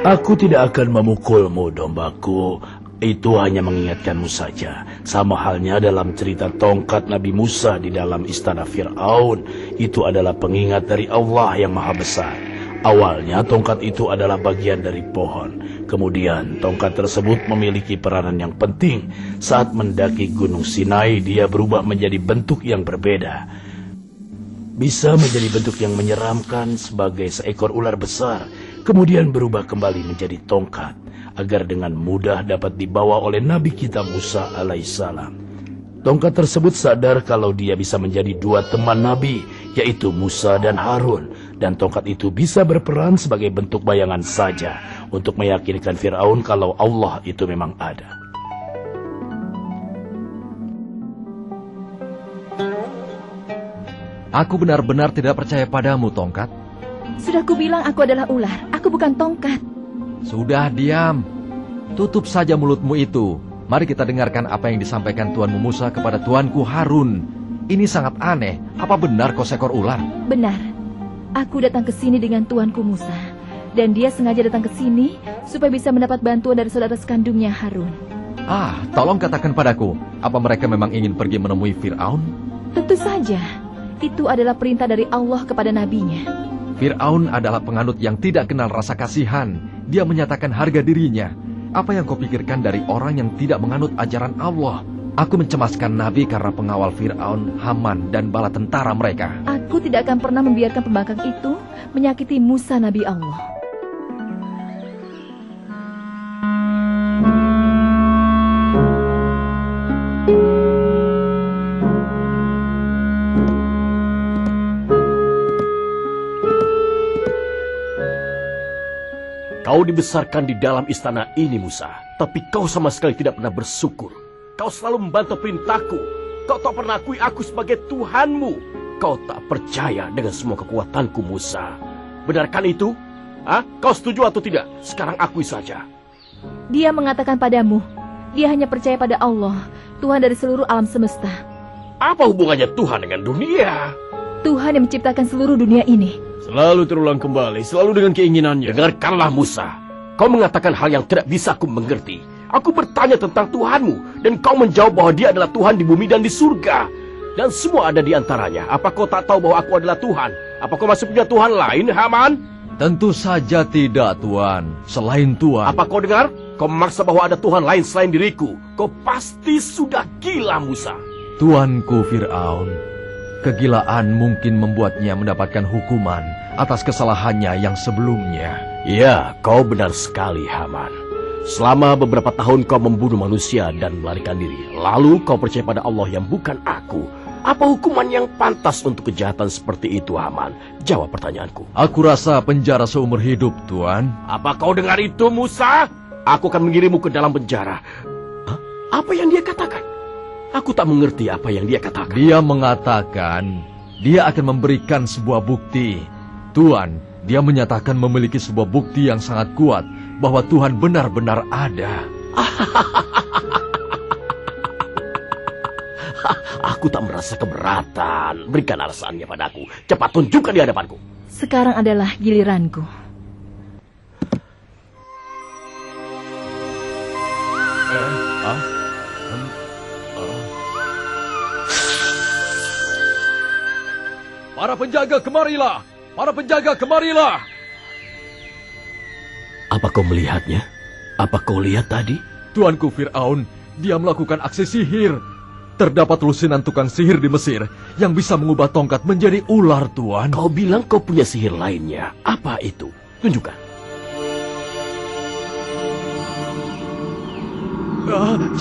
Aku tidak akan memukulmu, dombaku. Itu hanya mengingatkanmu saja. Sama halnya dalam cerita tongkat Nabi Musa di dalam istana Fir'aun. Itu adalah pengingat dari Allah yang Maha Besar. Awalnya tongkat itu adalah bagian dari pohon. Kemudian tongkat tersebut memiliki peranan yang penting. Saat mendaki Gunung Sinai, dia berubah menjadi bentuk yang berbeda. Bisa menjadi bentuk yang menyeramkan sebagai seekor ular besar, kemudian berubah kembali menjadi tongkat, agar dengan mudah dapat dibawa oleh Nabi kita Musa alaihissalam. Tongkat tersebut sadar kalau dia bisa menjadi dua teman Nabi, yaitu Musa dan Harun, dan tongkat itu bisa berperan sebagai bentuk bayangan saja untuk meyakinkan Fir'aun kalau Allah itu memang ada. Aku benar-benar tidak percaya padamu, tongkat. Sudah kubilang aku adalah ular, aku bukan tongkat. Sudah, diam. Tutup saja mulutmu itu. Mari kita dengarkan apa yang disampaikan Tuanmu Musa kepada Tuanku Harun. Ini sangat aneh. Apa benar kau seekor ular? Benar. Aku datang ke sini dengan Tuanku Musa. Dan dia sengaja datang ke sini supaya bisa mendapat bantuan dari saudara sekandungnya Harun. Tolong katakan padaku, apa mereka memang ingin pergi menemui Fir'aun? Tentu saja. Itu adalah perintah dari Allah kepada nabinya. Fir'aun adalah penganut yang tidak kenal rasa kasihan. Dia menyatakan harga dirinya. Apa yang kau pikirkan dari orang yang tidak menganut ajaran Allah? Aku mencemaskan Nabi karena pengawal Fir'aun, Haman, dan bala tentara mereka. Aku tidak akan pernah membiarkan pembangkang itu menyakiti Musa Nabi Allah. Kau dibesarkan di dalam istana ini, Musa. Tapi kau sama sekali tidak pernah bersyukur. Kau selalu membantah perintahku. Kau tak pernah akui aku sebagai Tuhanmu. Kau tak percaya dengan semua kekuatanku, Musa. Benarkan itu? Kau setuju atau tidak? Sekarang akui saja. Dia mengatakan padamu, dia hanya percaya pada Allah, Tuhan dari seluruh alam semesta. Apa hubungannya Tuhan dengan dunia? Tuhan yang menciptakan seluruh dunia ini. Selalu terulang kembali, selalu dengan keinginannya. Dengarkanlah, Musa. Kau mengatakan hal yang tidak bisa aku mengerti. Aku bertanya tentang Tuhanmu, dan kau menjawab bahwa dia adalah Tuhan di bumi dan di surga. Dan semua ada di antaranya. Apa kau tak tahu bahwa aku adalah Tuhan? Apa kau masih punya Tuhan lain, Haman? Tentu saja tidak, Tuan. Selain Tuan. Apa kau dengar? Kau memaksa bahwa ada Tuhan lain selain diriku. Kau pasti sudah gila, Musa. Tuanku Fir'aun, kegilaan mungkin membuatnya mendapatkan hukuman atas kesalahannya yang sebelumnya. Ya, kau benar sekali, Haman. Selama beberapa tahun kau membunuh manusia dan melarikan diri. Lalu kau percaya pada Allah yang bukan aku. Apa hukuman yang pantas untuk kejahatan seperti itu, Haman? Jawab pertanyaanku. Aku rasa penjara seumur hidup, Tuan. Apa kau dengar itu, Musa? Aku akan mengirimmu ke dalam penjara. Apa yang dia katakan? Aku tak mengerti apa yang dia katakan. Dia mengatakan dia akan memberikan sebuah bukti. Tuan, dia menyatakan memiliki sebuah bukti yang sangat kuat bahwa Tuhan benar-benar ada. Aku tak merasa keberatan. Berikan alasannya padaku. Cepat tunjukkan di hadapanku. Sekarang adalah giliranku. Para penjaga, kemarilah! Para penjaga, kemarilah! Apa kau melihatnya? Apa kau lihat tadi? Tuanku Fir'aun, dia melakukan aksi sihir. Terdapat lusinan tukang sihir di Mesir yang bisa mengubah tongkat menjadi ular, Tuan. Kau bilang kau punya sihir lainnya. Apa itu? Tunjukkan.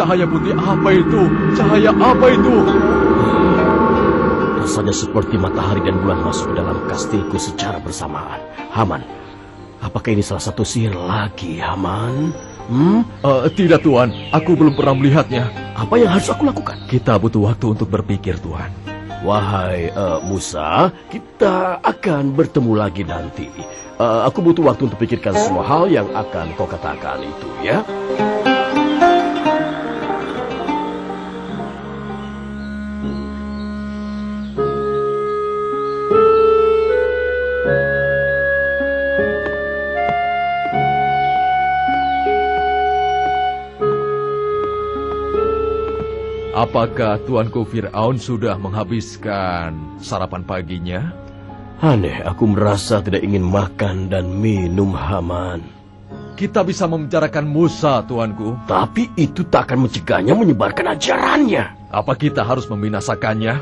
Cahaya putih apa itu? Cahaya apa itu? Rasanya seperti matahari dan bulan masuk ke dalam kastilku secara bersamaan. Haman, apakah ini salah satu sihir lagi, Haman? Tidak, Tuan. Aku belum pernah melihatnya. Apa yang harus aku lakukan? Kita butuh waktu untuk berpikir, Tuan. Wahai Musa, kita akan bertemu lagi nanti. Aku butuh waktu untuk pikirkan semua hal yang akan kau katakan itu, ya? Apakah Tuanku Fir'aun sudah menghabiskan sarapan paginya? Aneh, aku merasa tidak ingin makan dan minum, Haman. Kita bisa membicarakan Musa, Tuanku. Tapi itu tak akan mencegahnya menyebarkan ajarannya. Apa kita harus membinasakannya?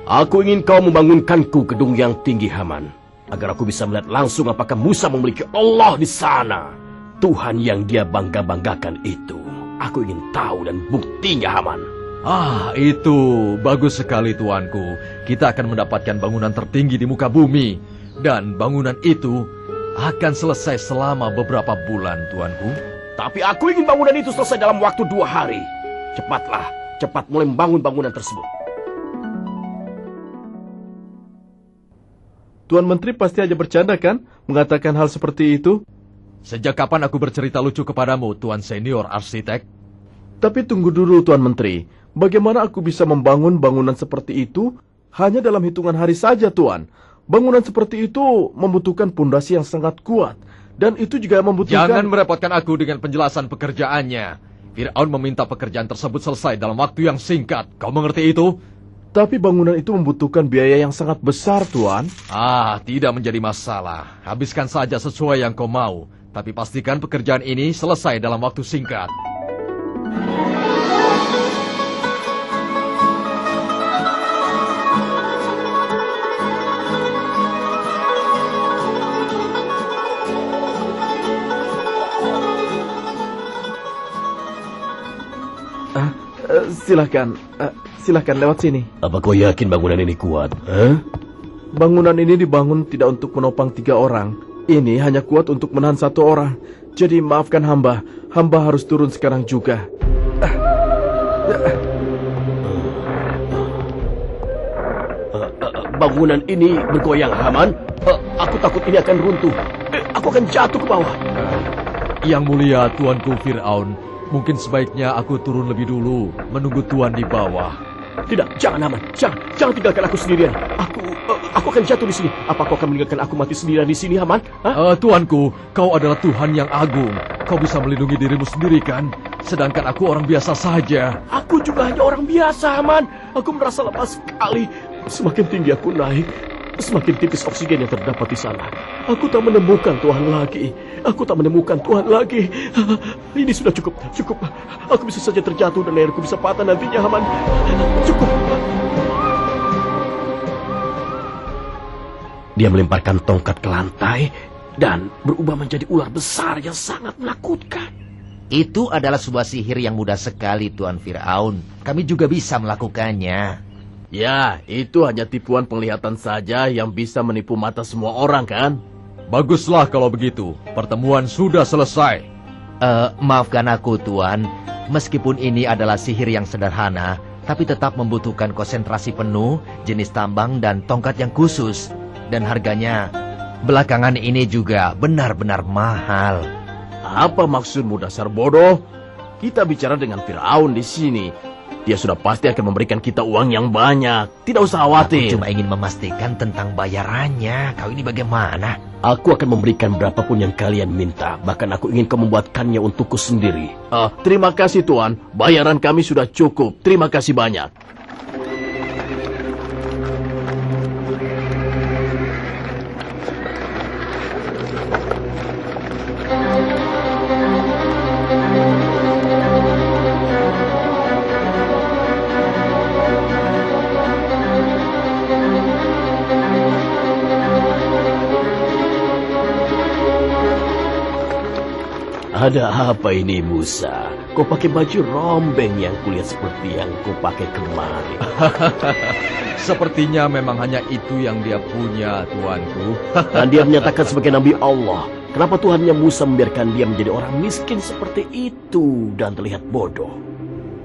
Aku ingin kau membangunkanku gedung yang tinggi, Haman, agar aku bisa melihat langsung apakah Musa memiliki Allah di sana. Tuhan yang dia bangga-banggakan itu. Aku ingin tahu dan buktinya, Haman. Itu bagus sekali, Tuanku. Kita akan mendapatkan bangunan tertinggi di muka bumi. Dan bangunan itu akan selesai selama beberapa bulan, Tuanku. Tapi aku ingin bangunan itu selesai dalam waktu 2 hari. Cepatlah, cepat mulai membangun bangunan tersebut. Tuan Menteri pasti aja bercanda kan, mengatakan hal seperti itu? Sejak kapan aku bercerita lucu kepadamu, Tuan Senior Arsitek? Tapi tunggu dulu, Tuan Menteri. Bagaimana aku bisa membangun bangunan seperti itu hanya dalam hitungan hari saja, Tuan? Bangunan seperti itu membutuhkan pondasi yang sangat kuat. Dan itu juga membutuhkan... Jangan merepotkan aku dengan penjelasan pekerjaannya. Fir'aun meminta pekerjaan tersebut selesai dalam waktu yang singkat. Kau mengerti itu? Tapi bangunan itu membutuhkan biaya yang sangat besar, Tuan. Tidak menjadi masalah. Habiskan saja sesuai yang kau mau. Tapi pastikan pekerjaan ini selesai dalam waktu singkat. Silakan lewat sini. Apa kau yakin bangunan ini kuat? Bangunan ini dibangun tidak untuk menopang 3 orang. Ini hanya kuat untuk menahan 1 orang. Jadi maafkan hamba. Hamba harus turun sekarang juga. Bangunan ini bergoyang, Haman. Aku takut ini akan runtuh. Aku akan jatuh ke bawah. Yang mulia Tuanku Fir'aun, mungkin sebaiknya aku turun lebih dulu, menunggu Tuan di bawah. Tidak, jangan, Haman. Jangan tinggalkan aku sendirian. Aku akan jatuh di sini. Apa kau akan meninggalkan aku mati sendirian di sini, Haman? Tuanku, kau adalah Tuhan yang agung. Kau bisa melindungi dirimu sendiri, kan? Sedangkan aku orang biasa saja. Aku juga hanya orang biasa, Haman. Aku merasa lemas sekali. Semakin tinggi aku naik, semakin tipis oksigen yang terdapat di sana. Aku tak menemukan Tuhan lagi. Ini sudah cukup. Aku bisa saja terjatuh dan leherku bisa patah nantinya, Haman. Cukup. Dia melemparkan tongkat ke lantai dan berubah menjadi ular besar yang sangat menakutkan. Itu adalah sebuah sihir yang mudah sekali, Tuan Fir'aun. Kami juga bisa melakukannya. Ya, itu hanya tipuan penglihatan saja yang bisa menipu mata semua orang, kan? Baguslah kalau begitu. Pertemuan sudah selesai. Maafkan aku, Tuan. Meskipun ini adalah sihir yang sederhana, tapi tetap membutuhkan konsentrasi penuh, jenis tambang, dan tongkat yang khusus. Dan harganya belakangan ini juga benar-benar mahal. Apa maksudmu, dasar bodoh? Kita bicara dengan Fir'aun di sini. Dia sudah pasti akan memberikan kita uang yang banyak. Tidak usah khawatir. Aku cuma ingin memastikan tentang bayarannya. Kau ini bagaimana? Aku akan memberikan berapapun yang kalian minta. Bahkan aku ingin kau membuatkannya untukku sendiri. Terima kasih, Tuan. Bayaran kami sudah cukup. Terima kasih banyak. Ada apa ini, Musa? Kau pakai baju rombeng yang kulihat seperti yang kau pakai kemarin. Sepertinya memang hanya itu yang dia punya, Tuanku. Dan dia menyatakan sebagai Nabi Allah. Kenapa Tuhannya Musa membiarkan dia menjadi orang miskin seperti itu dan terlihat bodoh?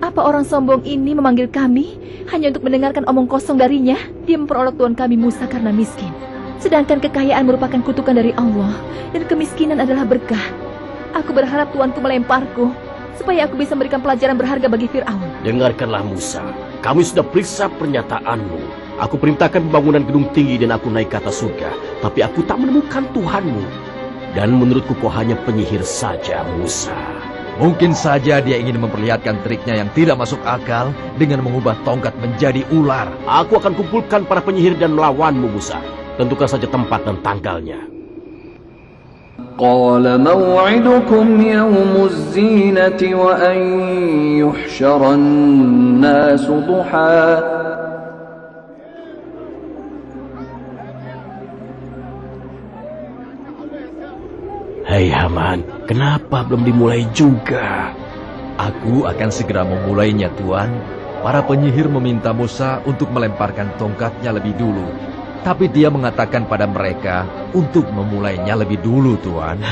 Apa orang sombong ini memanggil kami hanya untuk mendengarkan omong kosong darinya? Dia memperolok Tuhan kami Musa karena miskin. Sedangkan kekayaan merupakan kutukan dari Allah dan kemiskinan adalah berkah. Aku berharap Tuanku melemparku supaya aku bisa memberikan pelajaran berharga bagi Fir'aun. Dengarkanlah Musa, kami sudah periksa pernyataanmu. Aku perintahkan pembangunan gedung tinggi dan aku naik ke atas surga. Tapi aku tak menemukan Tuhanmu. Dan menurutku kau hanya penyihir saja, Musa. Mungkin saja dia ingin memperlihatkan triknya yang tidak masuk akal dengan mengubah tongkat menjadi ular. Aku akan kumpulkan para penyihir dan melawanmu, Musa. Tentukan saja tempat dan tanggalnya. قال موعدكم يوم الزينة وأن يحشر الناس ضحى Hei Haman, kenapa belum dimulai juga? Aku akan segera memulainya, Tuan. Para penyihir meminta Musa untuk melemparkan tongkatnya lebih dulu. Tapi dia mengatakan pada mereka untuk memulainya lebih dulu, Tuan.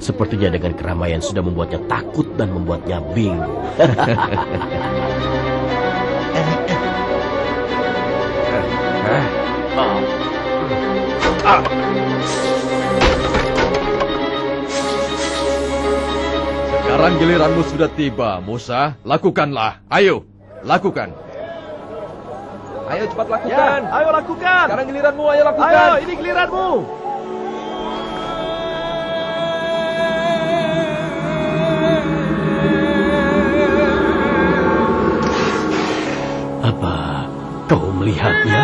Sepertinya dengan keramaian sudah membuatnya takut dan membuatnya bingung. Sekarang giliranmu sudah tiba, Musa. Lakukanlah. Ayo, lakukan. Ayo cepat lakukan. Ya, ayo lakukan. Sekarang giliranmu, ayo lakukan. Ayo, ini giliranmu. Apa kau melihatnya?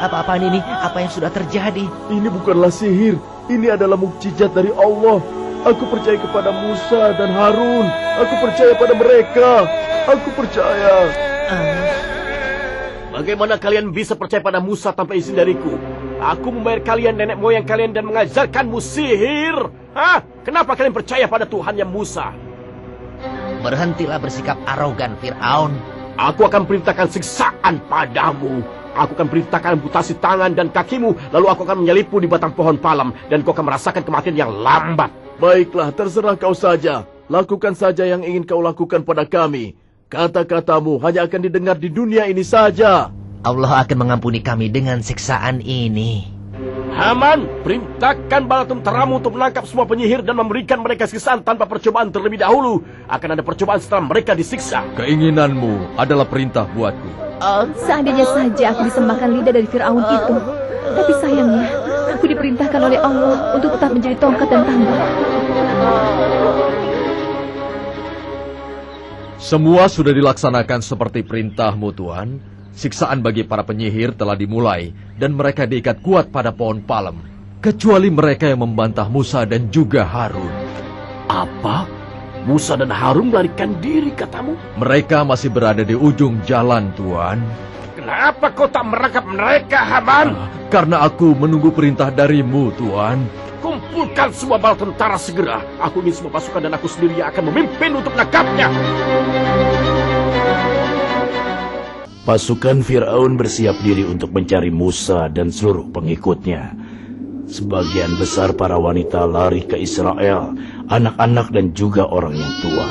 Apa-apaan ini? Apa yang sudah terjadi? Ini bukanlah sihir. Ini adalah mukjizat dari Allah. Aku percaya kepada Musa dan Harun. Aku percaya pada mereka. Aku percaya. Bagaimana kalian bisa percaya pada Musa tanpa izin dariku? Aku membayar kalian, nenek moyang kalian, dan mengajarkanmu sihir. Hah? Kenapa kalian percaya pada Tuhannya Musa? Berhentilah bersikap arogan, Fir'aun. Aku akan perintahkan siksaan padamu. Aku akan perintahkan amputasi tangan dan kakimu. Lalu aku akan menyelipmu di batang pohon palem. Dan kau akan merasakan kematian yang lambat. Baiklah, terserah kau saja. Lakukan saja yang ingin kau lakukan pada kami. Kata-katamu hanya akan didengar di dunia ini saja. Allah akan mengampuni kami dengan siksaan ini. Haman, perintahkan bala tentaramu untuk menangkap semua penyihir dan memberikan mereka siksaan tanpa percobaan terlebih dahulu. Akan ada percobaan setelah mereka disiksa. Keinginanmu adalah perintah buatku. Seandainya saja aku bisa makan lidah dari Fir'aun itu. Tapi sayangnya, aku diperintahkan oleh Allah untuk tetap menjadi tongkat dan tambang. Semua sudah dilaksanakan seperti perintahmu, Tuan. Siksaan bagi para penyihir telah dimulai, dan mereka diikat kuat pada pohon palem. Kecuali mereka yang membantah Musa dan juga Harun. Apa? Musa dan Harun melarikan diri, katamu? Mereka masih berada di ujung jalan, Tuan. Kenapa kau tak merangkap mereka, Haman? Karena aku menunggu perintah darimu, Tuan. Kumpulkan semua bala tentara segera. Aku ingin semua pasukan dan aku sendiri yang akan memimpin untuk menangkapnya. Pasukan Fir'aun bersiap diri untuk mencari Musa dan seluruh pengikutnya. Sebagian besar para wanita lari ke Israel, anak-anak dan juga orang yang tua.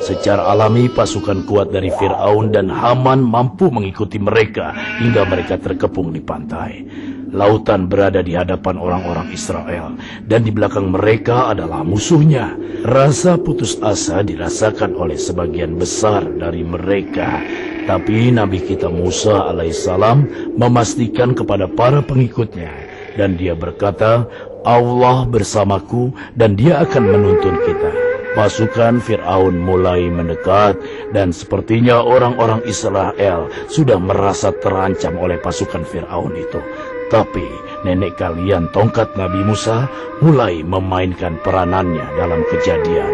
Secara alami pasukan kuat dari Fir'aun dan Haman mampu mengikuti mereka hingga mereka terkepung di pantai. Lautan berada di hadapan orang-orang Israel dan di belakang mereka adalah musuhnya. Rasa putus asa dirasakan oleh sebagian besar dari mereka. Tapi Nabi kita Musa alaihissalam memastikan kepada para pengikutnya, dan dia berkata, Allah bersamaku dan dia akan menuntun kita. Pasukan Fir'aun mulai mendekat dan sepertinya orang-orang Israel sudah merasa terancam oleh pasukan Fir'aun itu. Tapi nenek kalian tongkat Nabi Musa mulai memainkan peranannya dalam kejadian